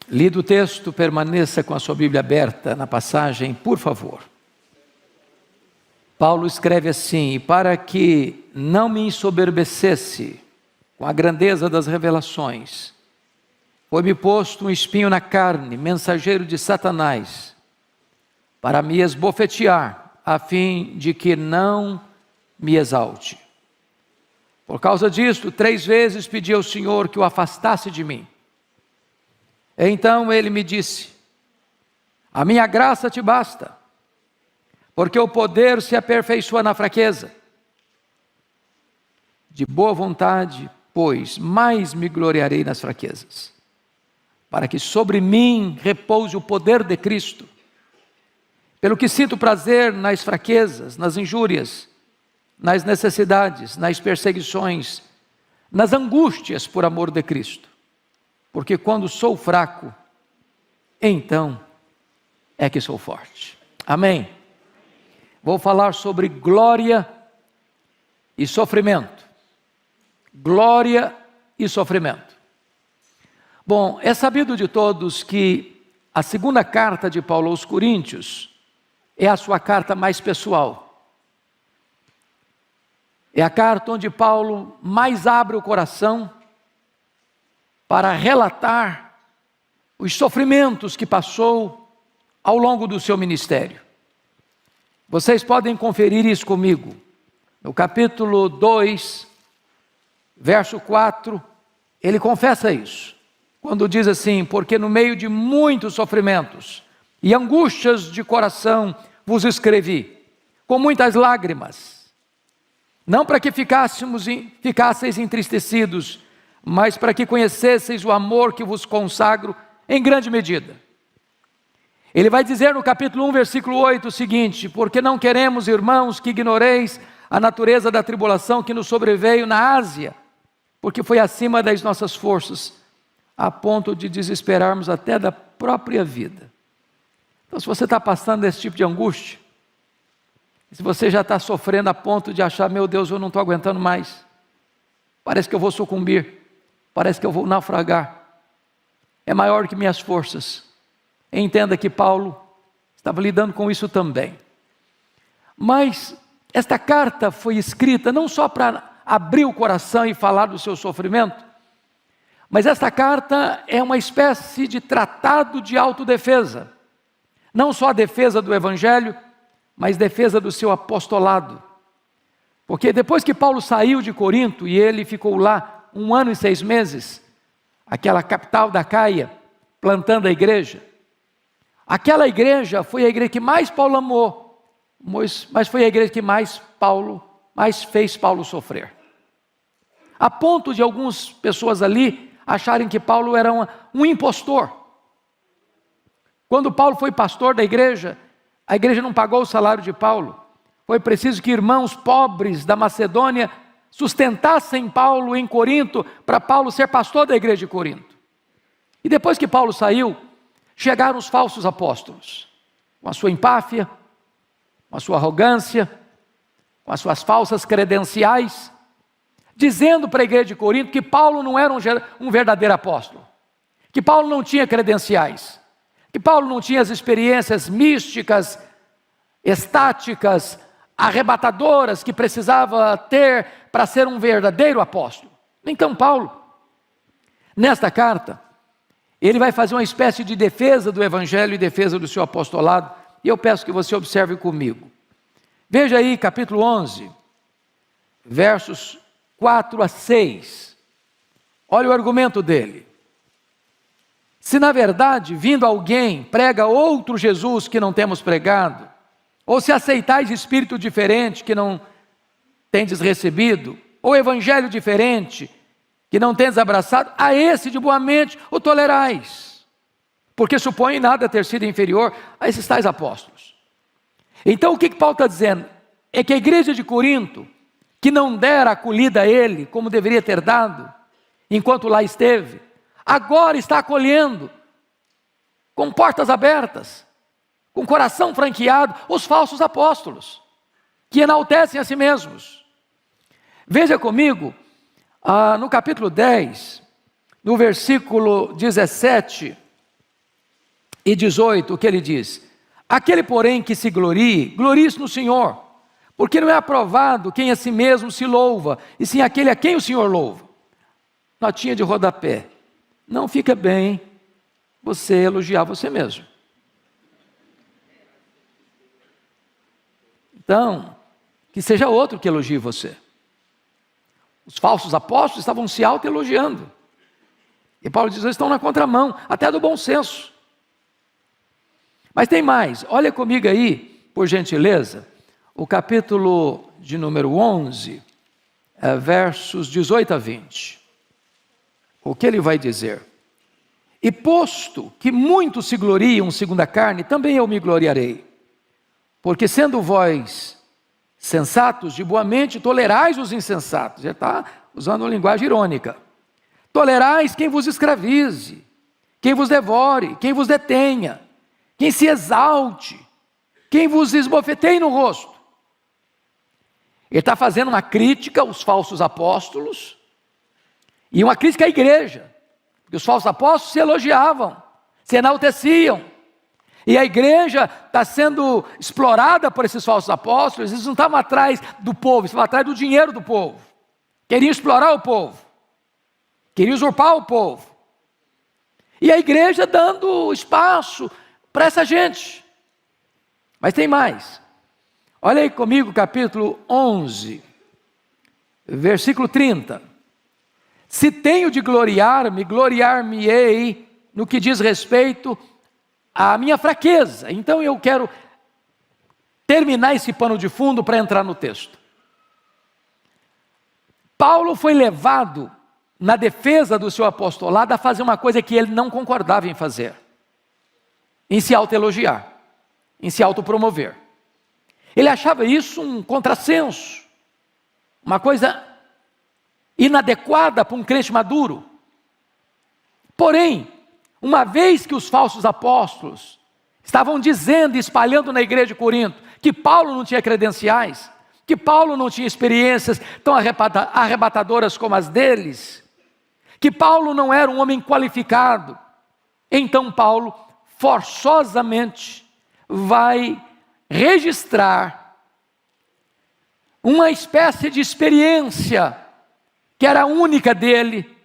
Lido o texto, permaneça com a sua Bíblia aberta na passagem, por favor. Paulo escreve assim: e para que não me ensoberbecesse com a grandeza das revelações, foi-me posto um espinho na carne, mensageiro de Satanás, para me esbofetear, a fim de que não me exalte. Por causa disto, 3 vezes pedi ao Senhor que o afastasse de mim. Então ele me disse: a minha graça te basta, porque o poder se aperfeiçoa na fraqueza. De boa vontade, pois, mais me gloriarei nas fraquezas, para que sobre mim repouse o poder de Cristo. Pelo que sinto prazer nas fraquezas, nas injúrias, nas necessidades, nas perseguições, nas angústias por amor de Cristo. Porque quando sou fraco, então é que sou forte. Amém? Vou falar sobre glória e sofrimento. Glória e sofrimento. Bom, é sabido de todos que a segunda carta de Paulo aos Coríntios é a sua carta mais pessoal. É a carta onde Paulo mais abre o coração para relatar os sofrimentos que passou ao longo do seu ministério. Vocês podem conferir isso comigo. No capítulo 2, verso 4, ele confessa isso. Quando diz assim: porque no meio de muitos sofrimentos e angústias de coração vos escrevi, com muitas lágrimas, não para que ficasseis entristecidos, mas para que conhecesseis o amor que vos consagro em grande medida. Ele vai dizer no capítulo 1, versículo 8 o seguinte: porque não queremos, irmãos, que ignoreis a natureza da tribulação que nos sobreveio na Ásia, porque foi acima das nossas forças, a ponto de desesperarmos até da própria vida. Então, se você está passando esse tipo de angústia, se você já está sofrendo a ponto de achar: meu Deus, eu não estou aguentando mais, parece que eu vou sucumbir, parece que eu vou naufragar, é maior que minhas forças. Entenda que Paulo estava lidando com isso também. Mas esta carta foi escrita não só para abrir o coração e falar do seu sofrimento, mas esta carta é uma espécie de tratado de autodefesa. Não só a defesa do Evangelho, mas defesa do seu apostolado. Porque depois que Paulo saiu de Corinto e ele ficou lá 1 ano e 6 meses, aquela capital da Caia, plantando a igreja, aquela igreja foi a igreja que mais Paulo amou, mas foi a igreja que mais fez Paulo sofrer. A ponto de algumas pessoas ali acharem que Paulo era um impostor. Quando Paulo foi pastor da igreja, a igreja não pagou o salário de Paulo. Foi preciso que irmãos pobres da Macedônia sustentassem Paulo em Corinto, para Paulo ser pastor da igreja de Corinto. E depois que Paulo saiu, chegaram os falsos apóstolos, com a sua empáfia, com a sua arrogância, com as suas falsas credenciais, dizendo para a igreja de Corinto que Paulo não era um verdadeiro apóstolo, que Paulo não tinha credenciais, que Paulo não tinha as experiências místicas, estáticas, arrebatadoras que precisava ter para ser um verdadeiro apóstolo. Então Paulo, nesta carta, ele vai fazer uma espécie de defesa do Evangelho e defesa do seu apostolado, e eu peço que você observe comigo. Veja aí capítulo 11, versos 4 a 6. Olha o argumento dele. Se na verdade, vindo alguém, prega outro Jesus que não temos pregado, ou se aceitais espírito diferente que não tendes recebido, ou evangelho diferente que não tendes abraçado, a esse de boa mente o tolerais, porque supõe nada ter sido inferior a esses tais apóstolos. Então o que Paulo está dizendo? É que a igreja de Corinto, que não dera acolhida a ele, como deveria ter dado, enquanto lá esteve, agora está acolhendo, com portas abertas, com coração franqueado, os falsos apóstolos, que enaltecem a si mesmos. Veja comigo, no capítulo 10, no versículo 17, e 18, o que ele diz? Aquele, porém, que se glorie, glorie-se no Senhor, porque não é aprovado quem a si mesmo se louva, e sim aquele a quem o Senhor louva. Notinha de rodapé. Não fica bem você elogiar você mesmo. Então, que seja outro que elogie você. Os falsos apóstolos estavam se auto-elogiando. E Paulo diz, eles estão na contramão, até do bom senso. Mas tem mais, olha comigo aí, por gentileza, o capítulo de número 11, versos 18 a 20. O que ele vai dizer? E posto que muitos se gloriam segundo a carne, também eu me gloriarei. Porque sendo vós sensatos, de boa mente, tolerais os insensatos. Ele está usando uma linguagem irônica. Tolerais quem vos escravize, quem vos devore, quem vos detenha, quem se exalte, quem vos esbofeteie no rosto. Ele está fazendo uma crítica aos falsos apóstolos e uma crítica à igreja. Porque os falsos apóstolos se elogiavam, se enalteciam. E a igreja está sendo explorada por esses falsos apóstolos. Eles não estavam atrás do povo, estavam atrás do dinheiro do povo. Queriam explorar o povo. Queriam usurpar o povo. E a igreja dando espaço para essa gente. Mas tem mais. Olha aí comigo, capítulo 11, versículo 30. Se tenho de gloriar-me, gloriar-me-ei no que diz respeito à minha fraqueza. Então eu quero terminar esse pano de fundo para entrar no texto. Paulo foi levado, na defesa do seu apostolado, a fazer uma coisa que ele não concordava em fazer. Em se autoelogiar, em se autopromover. Ele achava isso um contrassenso, uma coisa inadequada para um crente maduro. Porém, uma vez que os falsos apóstolos estavam dizendo e espalhando na igreja de Corinto que Paulo não tinha credenciais, que Paulo não tinha experiências tão arrebatadoras como as deles, que Paulo não era um homem qualificado, então Paulo forçosamente vai registrar uma espécie de experiência que era única dele,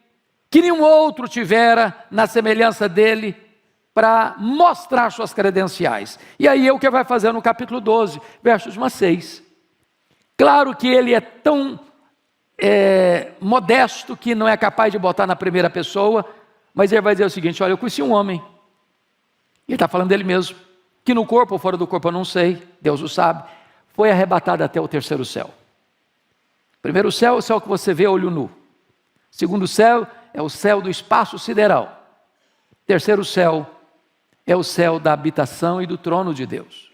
que nenhum outro tivera na semelhança dele, para mostrar suas credenciais. E aí é o que vai fazer no capítulo 12, versos 1 a 6. Claro que ele é tão modesto que não é capaz de botar na primeira pessoa, mas ele vai dizer o seguinte: olha, eu conheci um homem, ele está falando dele mesmo, que no corpo ou fora do corpo eu não sei, Deus o sabe, foi arrebatado até o terceiro céu. Primeiro céu é o céu que você vê a olho nu. Segundo céu é o céu do espaço sideral. Terceiro céu é o céu da habitação e do trono de Deus.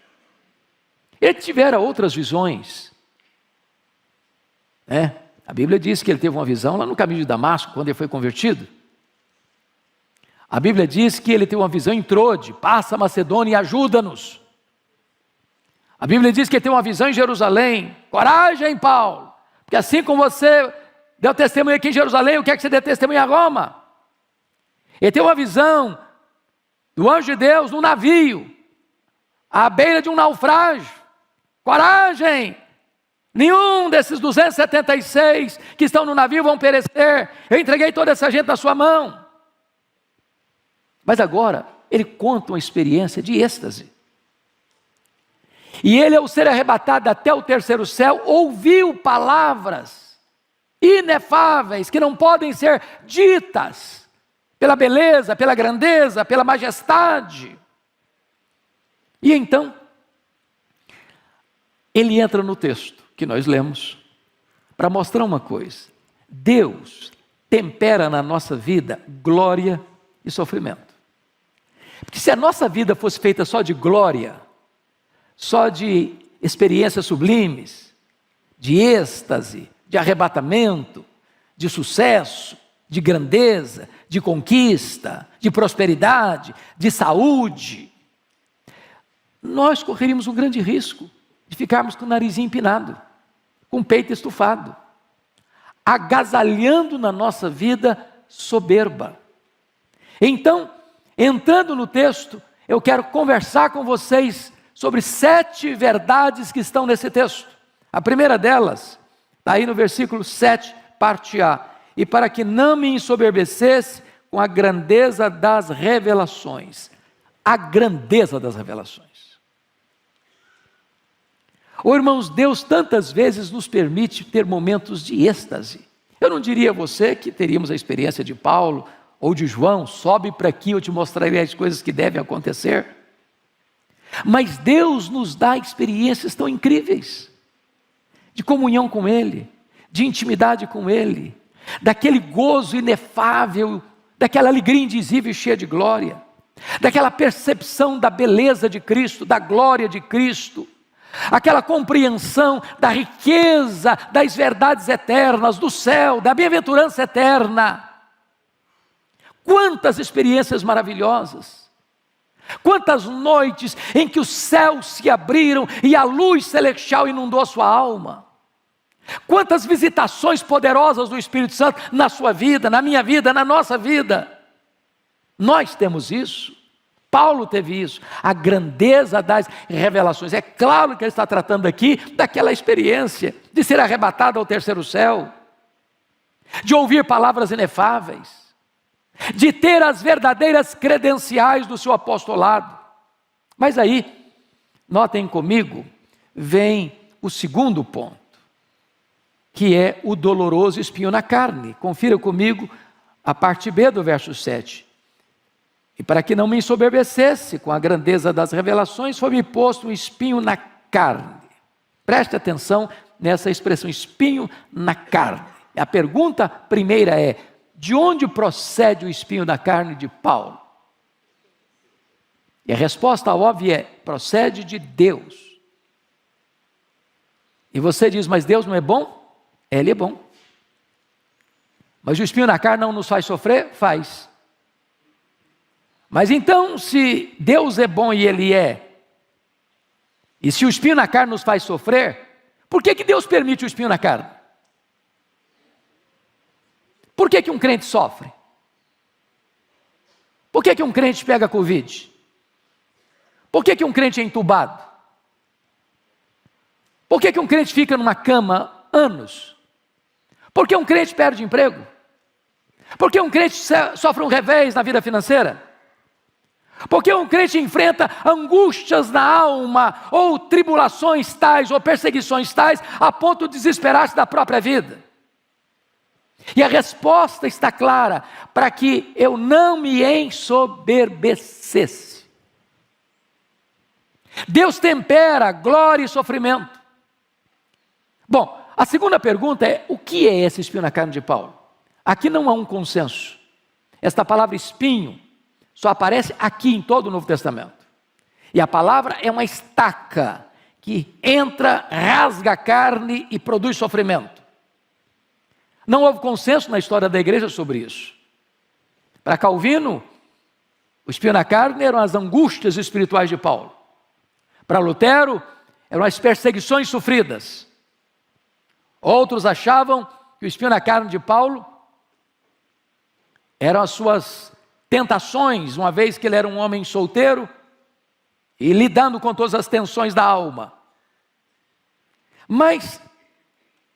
Ele tivera outras visões, né? A Bíblia diz que ele teve uma visão lá no caminho de Damasco, quando ele foi convertido. A Bíblia diz que ele teve uma visão em Trode: passa a Macedônia e ajuda-nos. A Bíblia diz que ele teve uma visão em Jerusalém: coragem, Paulo, porque assim como você deu testemunho aqui em Jerusalém, eu quero que você dê testemunho a Roma. Ele teve uma visão do anjo de Deus num navio, à beira de um naufrágio: coragem, nenhum desses 276 que estão no navio vão perecer, eu entreguei toda essa gente na sua mão. Mas agora, ele conta uma experiência de êxtase. E ele, ao ser arrebatado até o terceiro céu, ouviu palavras inefáveis, que não podem ser ditas, pela beleza, pela grandeza, pela majestade. E então, ele entra no texto que nós lemos, para mostrar uma coisa: Deus tempera na nossa vida glória e sofrimento. Porque se a nossa vida fosse feita só de glória, só de experiências sublimes, de êxtase, de arrebatamento, de sucesso, de grandeza, de conquista, de prosperidade, de saúde, nós correríamos um grande risco de ficarmos com o narizinho empinado, com o peito estufado, agasalhando na nossa vida soberba. Então, entrando no texto, eu quero conversar com vocês sobre 7 verdades que estão nesse texto. A primeira delas, está aí no versículo 7, parte A. E para que não me ensoberbecesse com a grandeza das revelações. A grandeza das revelações. Irmãos, Deus tantas vezes nos permite ter momentos de êxtase. Eu não diria a você que teríamos a experiência de Paulo ou de João, sobe para aqui, eu te mostrarei as coisas que devem acontecer. Mas Deus nos dá experiências tão incríveis, de comunhão com Ele, de intimidade com Ele, daquele gozo inefável, daquela alegria indizível e cheia de glória, daquela percepção da beleza de Cristo, da glória de Cristo, aquela compreensão da riqueza das verdades eternas, do céu, da bem-aventurança eterna. Quantas experiências maravilhosas, quantas noites em que os céus se abriram e a luz celestial inundou a sua alma, quantas visitações poderosas do Espírito Santo na sua vida, na minha vida, na nossa vida. Nós temos isso. Paulo teve isso, a grandeza das revelações. É claro que ele está tratando aqui daquela experiência de ser arrebatado ao terceiro céu, de ouvir palavras inefáveis, de ter as verdadeiras credenciais do seu apostolado. Mas aí, notem comigo, vem o segundo ponto, que é o doloroso espinho na carne. Confira comigo a parte B do verso 7. E para que não me ensoberbecesse com a grandeza das revelações, foi-me posto um espinho na carne. Preste atenção nessa expressão, espinho na carne. A pergunta primeira é: de onde procede o espinho na carne de Paulo? E a resposta óbvia é: procede de Deus. E você diz, mas Deus não é bom? Ele é bom. Mas o espinho na carne não nos faz sofrer? Faz. Mas então, se Deus é bom e Ele é, e se o espinho na carne nos faz sofrer, por que Deus permite o espinho na carne? Por que um crente sofre? Por que um crente pega Covid? Por que um crente é entubado? Por que um crente fica numa cama anos? Por que um crente perde emprego? Por que um crente sofre um revés na vida financeira? Porque um crente enfrenta angústias na alma, ou tribulações tais, ou perseguições tais, a ponto de desesperar-se da própria vida. E a resposta está clara: para que eu não me ensoberbecesse. Deus tempera glória e sofrimento. Bom, a segunda pergunta é: o que é esse espinho na carne de Paulo? Aqui não há um consenso. Esta palavra espinho só aparece aqui em todo o Novo Testamento. E a palavra é uma estaca que entra, rasga a carne e produz sofrimento. Não houve consenso na história da igreja sobre isso. Para Calvino, o espinho na carne eram as angústias espirituais de Paulo. Para Lutero, eram as perseguições sofridas. Outros achavam que o espinho na carne de Paulo eram as suas tentações, uma vez que ele era um homem solteiro e lidando com todas as tensões da alma. Mas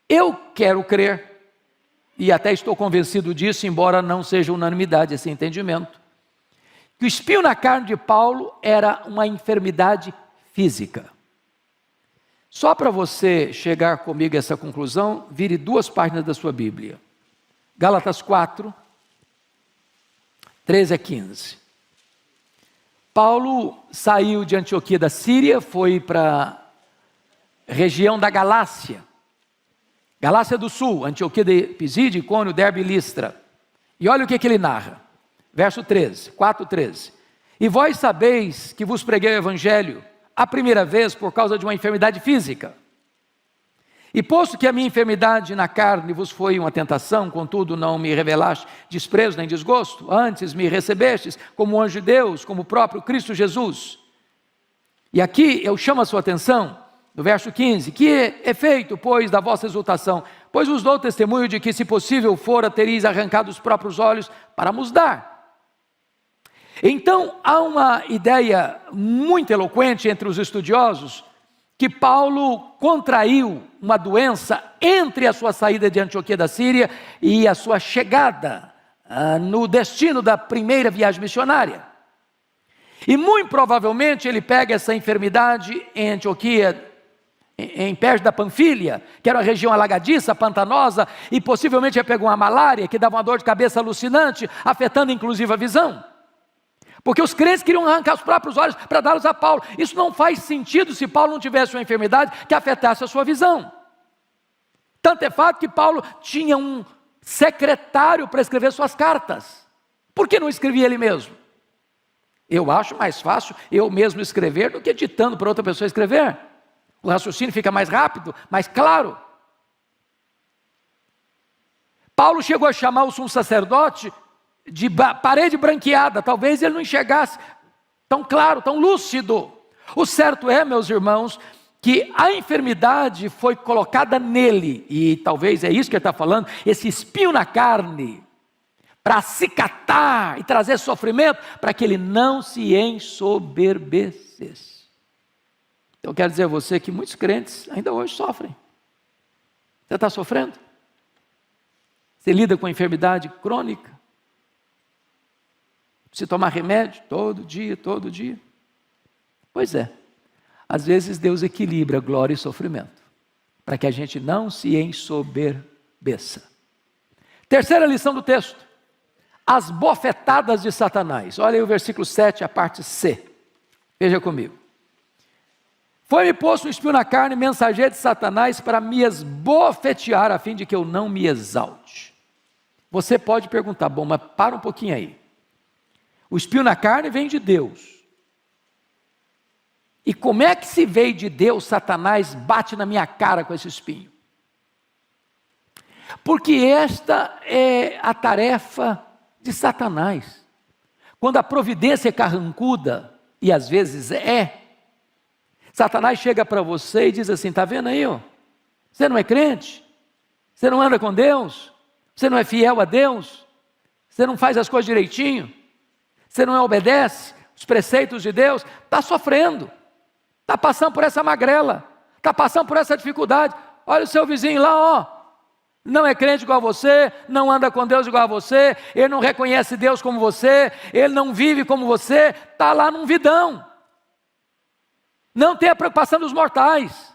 eu quero crer, e até estou convencido disso, embora não seja unanimidade esse entendimento, que o espinho na carne de Paulo era uma enfermidade física. Só para você chegar comigo a essa conclusão, vire 2 páginas da sua Bíblia. Gálatas 4, 13 a 15. Paulo saiu de Antioquia da Síria, foi para a região da Galácia do Sul, Antioquia de Pisídia, Icônio, Derbe e Listra. E olha o que ele narra, verso 13, 4:13. E vós sabeis que vos preguei o Evangelho a primeira vez por causa de uma enfermidade física. E posto que a minha enfermidade na carne vos foi uma tentação, contudo não me revelaste desprezo nem desgosto, antes me recebestes como anjo de Deus, como o próprio Cristo Jesus. E aqui eu chamo a sua atenção, no verso 15, que é feito, pois, da vossa exultação? Pois vos dou testemunho de que, se possível fora, tereis arrancado os próprios olhos para nos dar. Então, há uma ideia muito eloquente entre os estudiosos que Paulo contraiu uma doença entre a sua saída de Antioquia da Síria e a sua chegada no destino da primeira viagem missionária. E muito provavelmente ele pega essa enfermidade em Antioquia, em perto da Panfilha, que era uma região alagadiça, pantanosa, e possivelmente ele pegou uma malária que dava uma dor de cabeça alucinante, afetando inclusive a visão. Porque os crentes queriam arrancar os próprios olhos para dá-los a Paulo. Isso não faz sentido se Paulo não tivesse uma enfermidade que afetasse a sua visão. Tanto é fato que Paulo tinha um secretário para escrever suas cartas. Por que não escrevia ele mesmo? Eu acho mais fácil eu mesmo escrever do que ditando para outra pessoa escrever. O raciocínio fica mais rápido, mais claro. Paulo chegou a chamar o sumo sacerdote de parede branqueada, talvez ele não enxergasse tão claro, tão lúcido. O certo é, meus irmãos, que a enfermidade foi colocada nele, e talvez é isso que ele está falando, esse espinho na carne, para acicatar e trazer sofrimento, para que ele não se ensoberbecesse. Eu quero dizer a você que muitos crentes ainda hoje sofrem. Você está sofrendo? Você lida com a enfermidade crônica? Precisa tomar remédio todo dia, todo dia? Pois é, às vezes Deus equilibra glória e sofrimento, para que a gente não se ensoberbeça. Terceira lição do texto, as bofetadas de Satanás. Olha aí o versículo 7, a parte C. Veja comigo. Foi-me posto um espinho na carne, mensageiro de Satanás, para me esbofetear, a fim de que eu não me exalte. Você pode perguntar, bom, mas para um pouquinho aí. O espinho na carne vem de Deus. E como é que se veio de Deus, Satanás bate na minha cara com esse espinho? Porque esta é a tarefa de Satanás. Quando a providência é carrancuda, e às vezes Satanás chega para você e diz assim, está vendo aí, ó? Você não é crente? Você não anda com Deus? Você não é fiel a Deus? Você não faz as coisas direitinho? Você não obedece os preceitos de Deus? Está sofrendo, está passando por essa magrela, está passando por essa dificuldade. Olha o seu vizinho lá, ó, não é crente igual a você, não anda com Deus igual a você, ele não reconhece Deus como você, ele não vive como você, está lá num vidão. Não tem a preocupação dos mortais.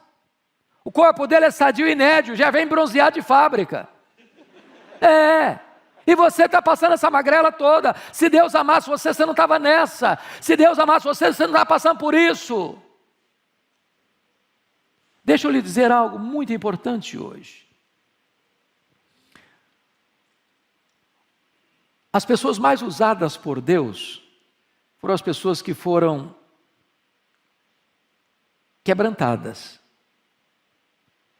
O corpo dele é sadio e nédio, já vem bronzeado de fábrica. E você está passando essa magrela toda. Se Deus amasse você, você não estava nessa. Se Deus amasse você, você não estava passando por isso. Deixa eu lhe dizer algo muito importante hoje. As pessoas mais usadas por Deus foram as pessoas que foram quebrantadas,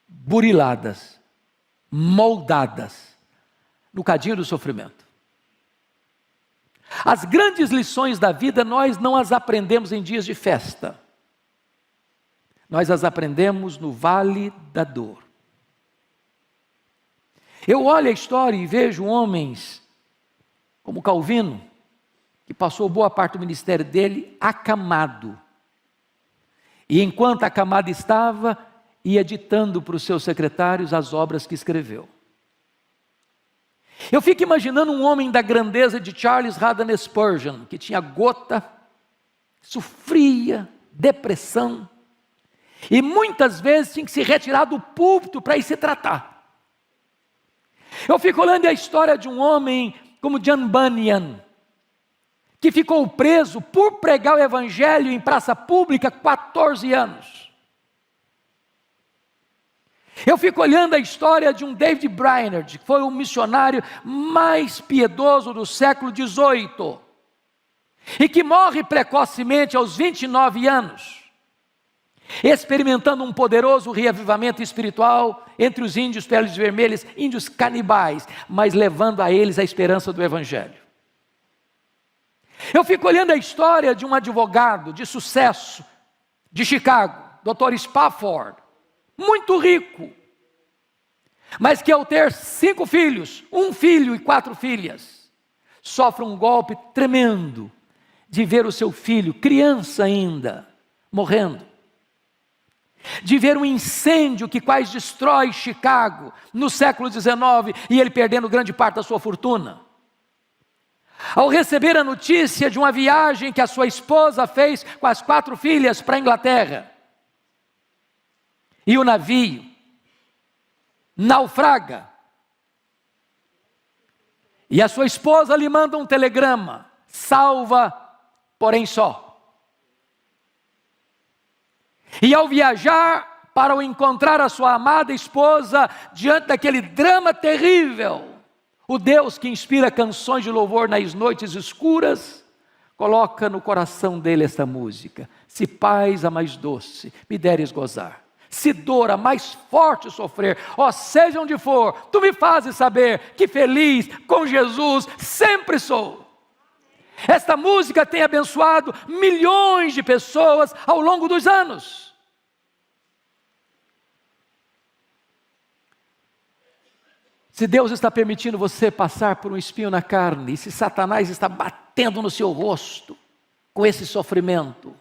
buriladas, moldadas no cadinho do sofrimento. As grandes lições da vida nós não as aprendemos em dias de festa. Nós as aprendemos no vale da dor. Eu olho a história e vejo homens como Calvino, que passou boa parte do ministério dele acamado. E enquanto acamado estava, ia ditando para os seus secretários as obras que escreveu. Eu fico imaginando um homem da grandeza de Charles Haddon Spurgeon, que tinha gota, sofria, depressão, e muitas vezes tinha que se retirar do púlpito para ir se tratar. Eu fico olhando a história de um homem como John Bunyan, que ficou preso por pregar o evangelho em praça pública 14 anos. Eu fico olhando a história de um David Brainerd, que foi o missionário mais piedoso do século XVIII, e que morre precocemente aos 29 anos, experimentando um poderoso reavivamento espiritual entre os índios peles vermelhas, índios canibais, mas levando a eles a esperança do evangelho. Eu fico olhando a história de um advogado de sucesso de Chicago, Dr. Spafford, muito rico, mas que ao ter 5 filhos, 1 filho e 4 filhas, sofre um golpe tremendo de ver o seu filho, criança ainda, morrendo. De ver um incêndio que quase destrói Chicago no século XIX e ele perdendo grande parte da sua fortuna. Ao receber a notícia de uma viagem que a sua esposa fez com as 4 filhas para a Inglaterra, e o navio naufraga, e a sua esposa lhe manda um telegrama: salva, porém só. E ao viajar para encontrar a sua amada esposa, diante daquele drama terrível, o Deus que inspira canções de louvor nas noites escuras, coloca no coração dele esta música: se paz a mais doce me deres gozar, se dor a mais forte sofrer, ó seja onde for, tu me fazes saber que feliz com Jesus sempre sou. Esta música tem abençoado milhões de pessoas ao longo dos anos. Se Deus está permitindo você passar por um espinho na carne, e se Satanás está batendo no seu rosto com esse sofrimento,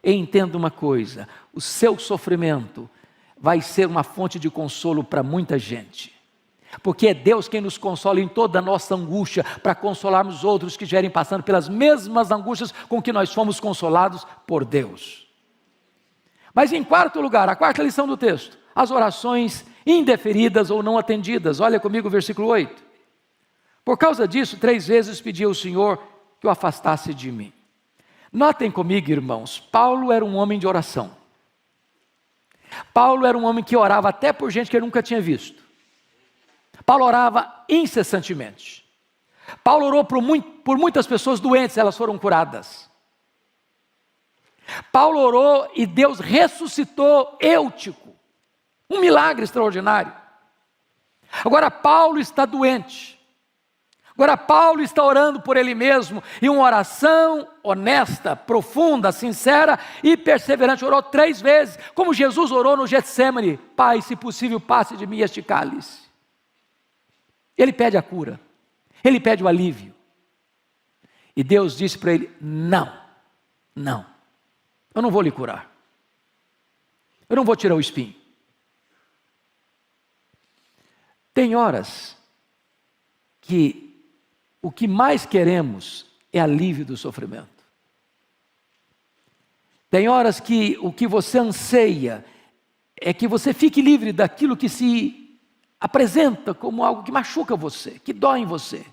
entenda uma coisa: o seu sofrimento vai ser uma fonte de consolo para muita gente. Porque é Deus quem nos consola em toda a nossa angústia, para consolarmos outros que estiverem passando pelas mesmas angústias com que nós fomos consolados por Deus. Mas em quarto lugar, a quarta lição do texto: as orações indeferidas ou não atendidas. Olha comigo o versículo 8. Por causa disso, 3 vezes pedi ao Senhor que o afastasse de mim. Notem comigo, irmãos, Paulo era um homem de oração. Paulo era um homem que orava até por gente que ele nunca tinha visto. Paulo orava incessantemente. Paulo orou por muitas pessoas doentes, elas foram curadas. Paulo orou e Deus ressuscitou Eutico, um milagre extraordinário. Agora Paulo está doente. Agora Paulo está orando por ele mesmo, e uma oração honesta, profunda, sincera e perseverante. Orou 3 vezes, como Jesus orou no Getsêmani: Pai, se possível, passe de mim este cálice. Ele pede a cura, ele pede o alívio. E Deus disse para ele: não, eu não vou lhe curar. Eu não vou tirar o espinho. Tem horas que o que mais queremos é alívio do sofrimento. Tem horas que o que você anseia é que você fique livre daquilo que se apresenta como algo que machuca você, que dói em você.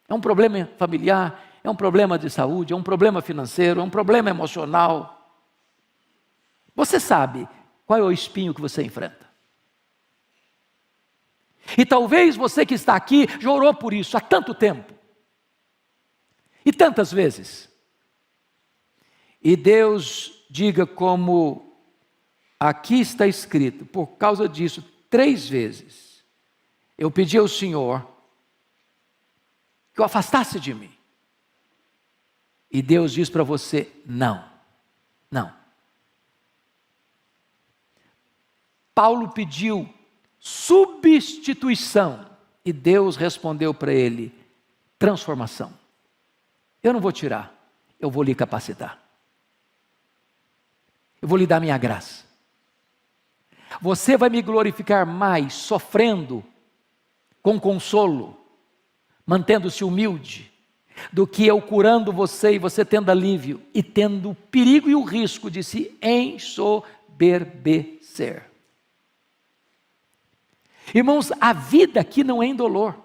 É um problema familiar, é um problema de saúde, é um problema financeiro, é um problema emocional. Você sabe qual é o espinho que você enfrenta. E talvez você que está aqui já orou por isso há tanto tempo, e tantas vezes. E Deus diga, como aqui está escrito: por causa disso, 3 vezes eu pedi ao Senhor que o afastasse de mim. E Deus diz para você: não. Paulo pediu substituição, e Deus respondeu para ele: transformação. Eu não vou tirar, eu vou lhe capacitar. Eu vou lhe dar minha graça. Você vai me glorificar mais sofrendo com consolo, mantendo-se humilde, do que eu curando você e você tendo alívio e tendo o perigo e o risco de se ensoberbecer. Irmãos, a vida aqui não é indolor.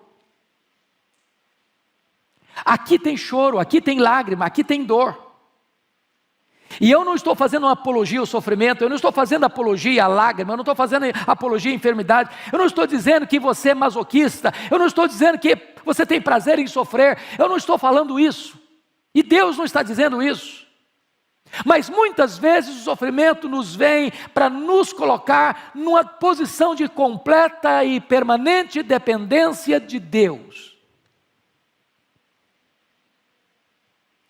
Aqui tem choro, aqui tem lágrima, aqui tem dor. E eu não estou fazendo uma apologia ao sofrimento, eu não estou fazendo apologia à lágrima, eu não estou fazendo apologia à enfermidade, eu não estou dizendo que você é masoquista, eu não estou dizendo que você tem prazer em sofrer, eu não estou falando isso. E Deus não está dizendo isso. Mas muitas vezes o sofrimento nos vem para nos colocar numa posição de completa e permanente dependência de Deus.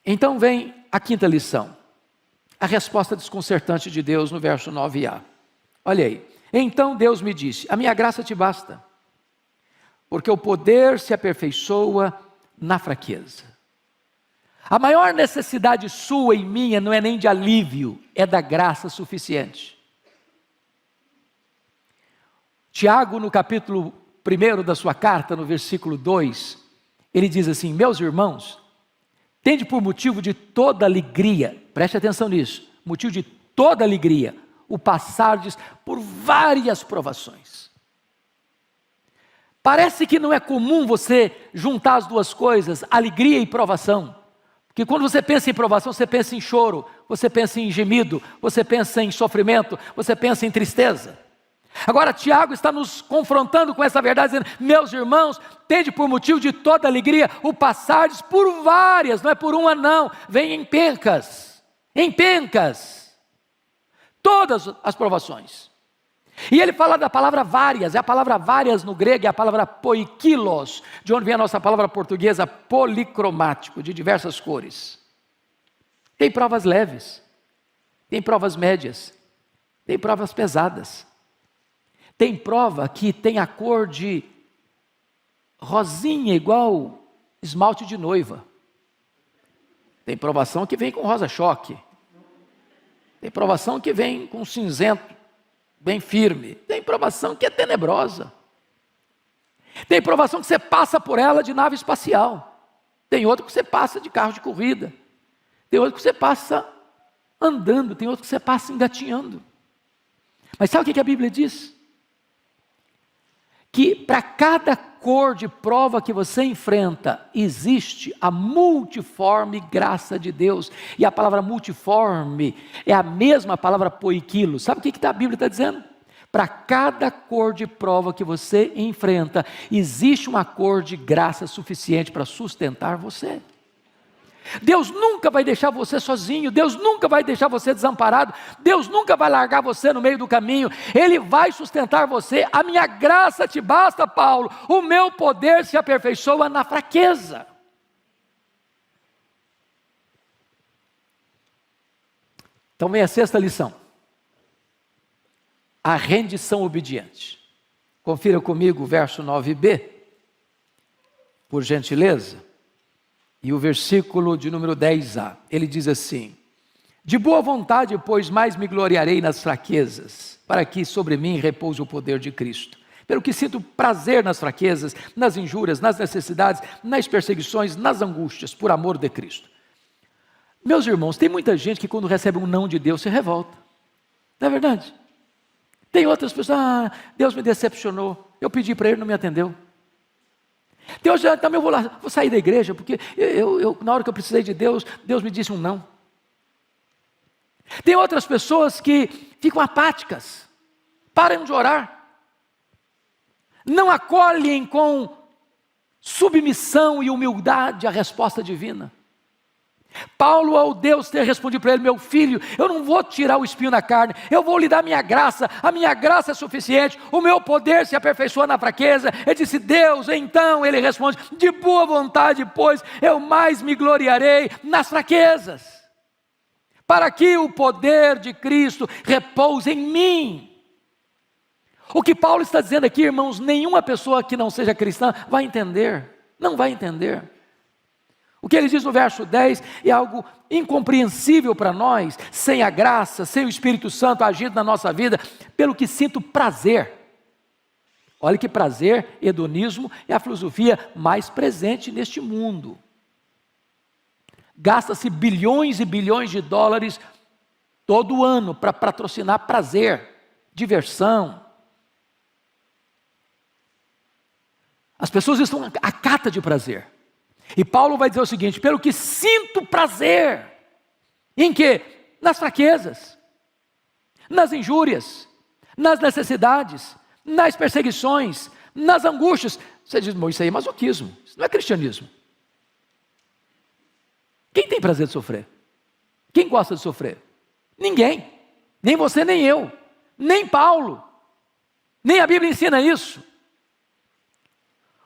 Então vem a quinta lição, a resposta desconcertante de Deus no verso 9a. Olha aí: então Deus me disse: a minha graça te basta, porque o poder se aperfeiçoa na fraqueza. A maior necessidade sua e minha não é nem de alívio, é da graça suficiente. Tiago, no capítulo 1 da sua carta, no versículo 2, ele diz assim: meus irmãos, tende por motivo de toda alegria, preste atenção nisso, motivo de toda alegria, o passardes por várias provações. Parece que não é comum você juntar as duas coisas, alegria e provação. Porque quando você pensa em provação, você pensa em choro, você pensa em gemido, você pensa em sofrimento, você pensa em tristeza. Agora Tiago está nos confrontando com essa verdade, dizendo: meus irmãos, tende por motivo de toda alegria o passardes por várias, não é por uma não, vem em pencas, todas as provações. E ele fala da palavra várias, a palavra várias no grego é a palavra poikilos, de onde vem a nossa palavra portuguesa policromático, de diversas cores. Tem provas leves, tem provas médias, tem provas pesadas. Tem prova que tem a cor de rosinha, igual esmalte de noiva. Tem provação que vem com rosa choque. Tem provação que vem com cinzento, bem firme. Tem provação que é tenebrosa. Tem provação que você passa por ela de nave espacial. Tem outra que você passa de carro de corrida. Tem outra que você passa andando. Tem outra que você passa engatinhando. Mas sabe o que a Bíblia diz? Que para cada cor de prova que você enfrenta, existe a multiforme graça de Deus. E a palavra multiforme é a mesma palavra poiquilo. Sabe o que a Bíblia está dizendo? Para cada cor de prova que você enfrenta, existe uma cor de graça suficiente para sustentar você. Deus nunca vai deixar você sozinho, Deus nunca vai deixar você desamparado, Deus nunca vai largar você no meio do caminho, Ele vai sustentar você. A minha graça te basta, Paulo, o meu poder se aperfeiçoa na fraqueza. Então vem a sexta lição, a rendição obediente. Confira comigo o verso 9b, por gentileza. E o versículo de número 10a, ele diz assim: de boa vontade, pois, mais me gloriarei nas fraquezas, para que sobre mim repouse o poder de Cristo. Pelo que sinto prazer nas fraquezas, nas injúrias, nas necessidades, nas perseguições, nas angústias, por amor de Cristo. Meus irmãos, tem muita gente que quando recebe um não de Deus se revolta. Não é verdade? Tem outras pessoas: Deus me decepcionou, eu pedi para Ele, não me atendeu. Deus já também vou sair da igreja, porque na hora que eu precisei de Deus, Deus me disse um não. Tem outras pessoas que ficam apáticas, param de orar, não acolhem com submissão e humildade a resposta divina. Paulo, ao Deus ter respondido para ele: meu filho, eu não vou tirar o espinho da carne, eu vou lhe dar minha graça, a minha graça é suficiente, o meu poder se aperfeiçoa na fraqueza. Ele disse: Deus, então ele responde: de boa vontade, pois, eu mais me gloriarei nas fraquezas, para que o poder de Cristo repouse em mim. O que Paulo está dizendo aqui, irmãos, nenhuma pessoa que não seja cristã vai entender, não vai entender. O que ele diz no verso 10 é algo incompreensível para nós, sem a graça, sem o Espírito Santo agindo na nossa vida, pelo que sinto prazer. Olha que prazer, hedonismo, é a filosofia mais presente neste mundo. Gasta-se bilhões e bilhões de dólares todo ano para patrocinar prazer, diversão. As pessoas estão à cata de prazer. E Paulo vai dizer o seguinte: pelo que sinto prazer, em quê? Nas fraquezas, nas injúrias, nas necessidades, nas perseguições, nas angústias. Você diz: isso aí é masoquismo, isso não é cristianismo. Quem tem prazer de sofrer? Quem gosta de sofrer? Ninguém, nem você nem eu, nem Paulo, nem a Bíblia ensina isso.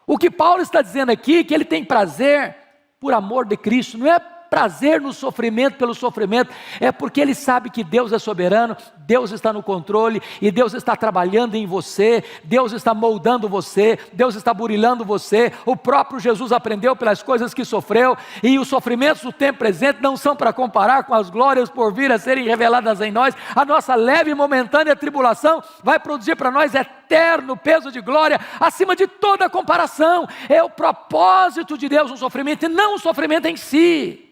O que Paulo está dizendo aqui é que ele tem prazer por amor de Cristo, não é prazer no sofrimento pelo sofrimento, é porque ele sabe que Deus é soberano, Deus está no controle, e Deus está trabalhando em você, Deus está moldando você, Deus está burilando você. O próprio Jesus aprendeu pelas coisas que sofreu, e os sofrimentos do tempo presente não são para comparar com as glórias por vir a serem reveladas em nós. A nossa leve e momentânea tribulação vai produzir para nós eterno peso de glória, acima de toda comparação. É o propósito de Deus no sofrimento, e não o sofrimento em si.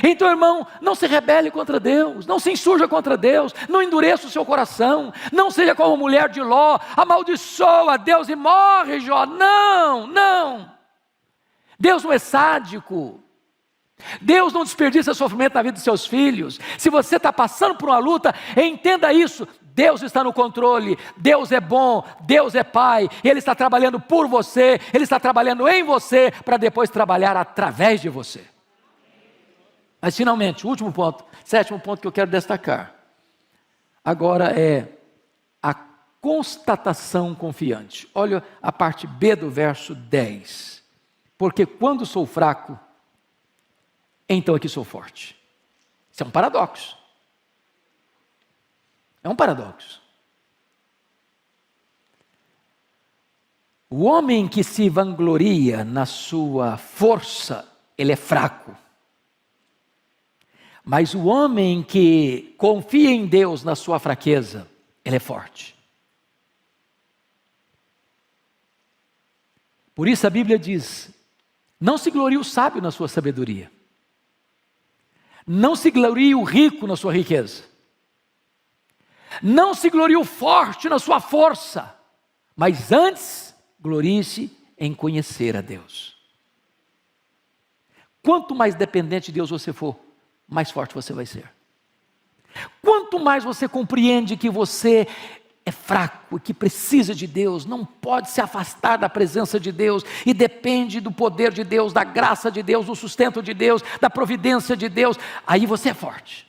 Então, irmão, não se rebele contra Deus, não se insurja contra Deus, não endureça o seu coração, não seja como a mulher de Ló, amaldiçoa Deus e morre, Jó. Não. Deus não é sádico. Deus não desperdiça sofrimento na vida dos seus filhos. Se você está passando por uma luta, entenda isso: Deus está no controle, Deus é bom, Deus é Pai, Ele está trabalhando por você, Ele está trabalhando em você, para depois trabalhar através de você. Mas finalmente, o último ponto, sétimo ponto que eu quero destacar, agora é a constatação confiante. Olha a parte B do verso 10. Porque quando sou fraco, então aqui sou forte. Isso é um paradoxo. É um paradoxo. O homem que se vangloria na sua força, ele é fraco. Mas o homem que confia em Deus na sua fraqueza, ele é forte. Por isso a Bíblia diz: não se glorie o sábio na sua sabedoria. Não se glorie o rico na sua riqueza. Não se glorie o forte na sua força. Mas antes, glorie-se em conhecer a Deus. Quanto mais dependente de Deus você for, mais forte você vai ser. Quanto mais você compreende que você é fraco, que precisa de Deus, não pode se afastar da presença de Deus, e depende do poder de Deus, da graça de Deus, do sustento de Deus, da providência de Deus, aí você é forte.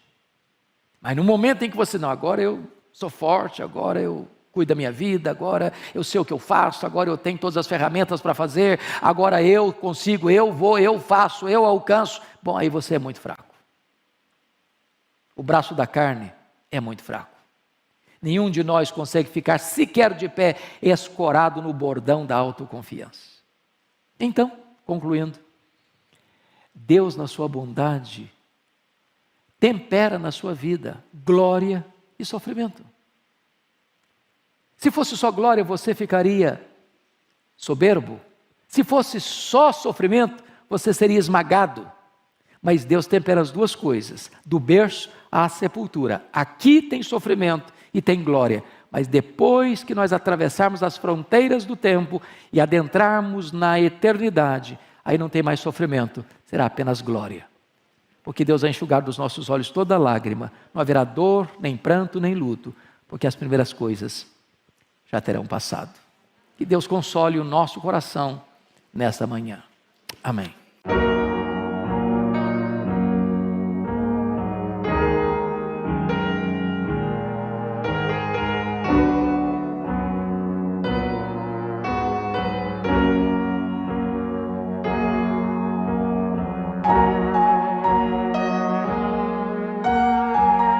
Mas no momento em que você, não, agora eu sou forte, agora eu cuido da minha vida, agora eu sei o que eu faço, agora eu tenho todas as ferramentas para fazer, agora eu consigo, eu vou, eu faço, eu alcanço, bom, aí você é muito fraco. O braço da carne é muito fraco. Nenhum de nós consegue ficar sequer de pé, escorado no bordão da autoconfiança. Então, concluindo, Deus na sua bondade tempera na sua vida glória e sofrimento. Se fosse só glória, você ficaria soberbo. Se fosse só sofrimento, você seria esmagado. Mas Deus tempera as duas coisas, do berço à sepultura. Aqui tem sofrimento e tem glória, mas depois que nós atravessarmos as fronteiras do tempo e adentrarmos na eternidade, aí não tem mais sofrimento, será apenas glória. Porque Deus vai enxugar dos nossos olhos toda lágrima, não haverá dor, nem pranto, nem luto, porque as primeiras coisas já terão passado. Que Deus console o nosso coração nesta manhã. Amém.